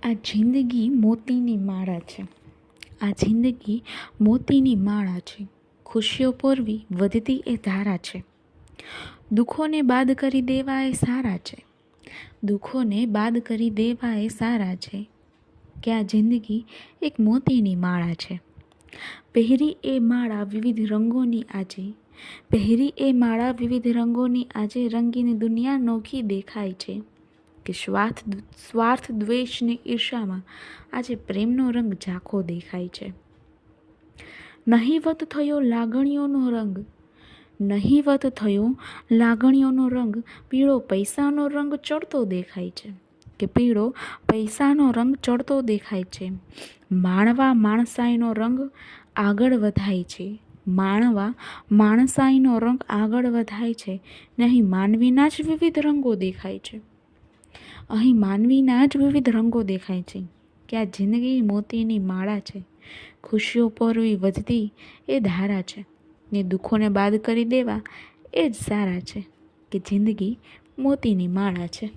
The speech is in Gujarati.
આ જિંદગી મોતીની માળા છે. આ જિંદગી મોતીની માળા છે. ખુશીઓ પોરવી વધતી એ ધારા છે. દુઃખોને બાદ કરી દેવા એ સારા છે. દુઃખોને બાદ કરી દેવા એ સારા છે. કે આ જિંદગી એક મોતીની માળા છે. પહેરી એ માળા વિવિધ રંગોની આજે, પહેરી એ માળા વિવિધ રંગોની આજે, રંગીન દુનિયા નોખી દેખાય છે. કે સ્વાર્થ દ્વેષની ઈર્ષામાં આજે પ્રેમનો રંગ ઝાંખો દેખાય છે. નહીવત થયો લાગણીઓનો રંગ, નહીવત થયો લાગણીઓનો રંગ, પીળો પૈસાનો રંગ ચડતો દેખાય છે. કે પીળો પૈસાનો રંગ ચડતો દેખાય છે. માણવા માણસાઈનો રંગ આગળ વધાય છે. માણવા માણસાઈનો રંગ આગળ વધાય છે. ને અહીં માનવીના જ વિવિધ રંગો દેખાય છે. અહીં માનવીના જ વિવિધ રંગો દેખાય છે. કે આ જિંદગી મોતીની માળા છે. ખુશીઓ પોરવી વધતી એ ધારા છે. ને દુઃખોને બાદ કરી દેવા એ જ સારા છે. કે જિંદગી મોતીની માળા છે.